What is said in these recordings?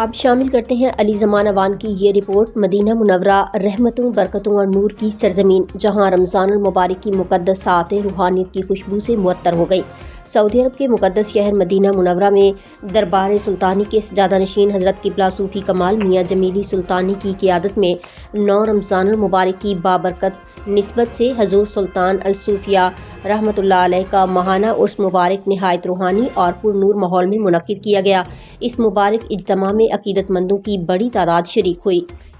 اب شامل کرتے ہیں علی زمان اوان کی یہ رپورٹ۔ مدینہ منورہ رحمتوں، برکتوں اور نور کی سرزمین، جہاں رمضان المبارک کی مقدس ساعتیں روحانیت کی خوشبو سے معطر ہو گئی۔ سعودی عرب کے مقدس شہر مدینہ منورہ میں دربار سلطانی کے سجادہ نشین حضرت قبلہ صوفی کمال میاں جمیلی سلطانی کی قیادت میں 9 رمضان المبارک کی بابرکت نسبت سے حضور سلطان الصوفیہ رحمۃ اللہ علیہ کا ماہانہ عرس مبارک نہایت روحانی اور پر نور ماحول میں منعقد کیا گیا۔ اس مبارک اجتماع میں عقیدت مندوں کی بڑی تعداد شریک ہوئی،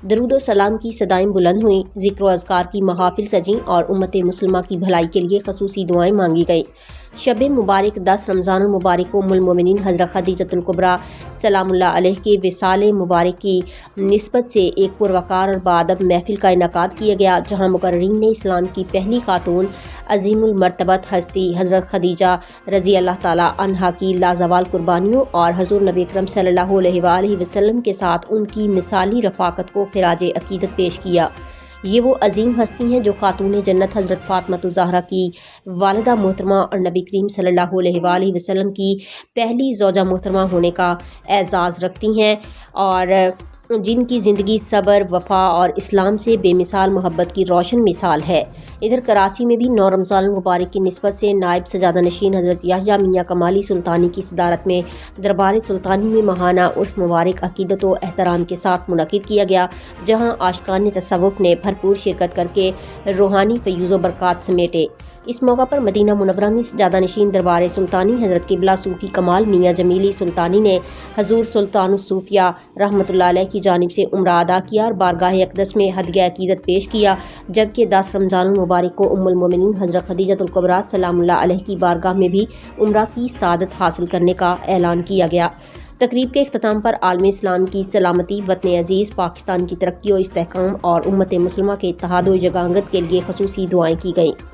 درود و سلام کی صدائیں بلند ہوئیں، ذکر و اذکار کی محافل سجیں اور امت مسلمہ کی بھلائی کے لیے خصوصی دعائیں مانگی گئیں۔ شب مبارک 10 رمضان المبارک کو ام المومنین حضرت خدیجۃ الکبریٰ سلام اللہ علیہ کے وصال مبارک کی نسبت سے ایک پروقار اور باادب محفل کا انعقاد کیا گیا، جہاں مقررین نے اسلام کی پہلی خاتون عظیم المرتبت ہستی حضرت خدیجہ رضی اللہ تعالی عنہا کی لازوال قربانیوں اور حضور نبی اکرم صلی اللہ علیہ وآلہ وسلم کے ساتھ ان کی مثالی رفاقت کو خراج عقیدت پیش کیا۔ یہ وہ عظیم ہستی ہیں جو خاتون جنت حضرت فاطمہ الزہرا کی والدہ محترمہ اور نبی کریم صلی اللہ علیہ وآلہ وسلم کی پہلی زوجہ محترمہ ہونے کا اعزاز رکھتی ہیں اور جن کی زندگی صبر، وفا اور اسلام سے بے مثال محبت کی روشن مثال ہے۔ ادھر کراچی میں بھی 9 رمضان المبارک کی نسبت سے نائب سجادہ نشین حضرت یحییٰ میاں کمالی سلطانی کی صدارت میں دربار سلطانی میں ماہانہ عرس مبارک عقیدت و احترام کے ساتھ منعقد کیا گیا، جہاں عاشقان تصوف نے بھرپور شرکت کر کے روحانی فیوز و برکات سمیٹے۔ اس موقع پر مدینہ منورہ میں سجادہ نشین دربار سلطانی حضرت قبلہ صوفی کمال میاں جمیلی سلطانی نے حضور سلطان الصوفیہ رحمۃ اللہ علیہ کی جانب سے عمرہ ادا کیا اور بارگاہ اقدس میں ہدیہ عقیدت پیش کیا، جبکہ 10 رمضان المبارک کو ام المومنین حضرت خدیجۃ الکبریٰ سلام اللہ علیہ کی بارگاہ میں بھی عمرہ کی سعادت حاصل کرنے کا اعلان کیا گیا۔ تقریب کے اختتام پر عالم اسلام کی سلامتی، وطن عزیز پاکستان کی ترقی و استحکام اور امت مسلمہ کے اتحاد و یگانگت کے لیے خصوصی دعائیں کی گئیں۔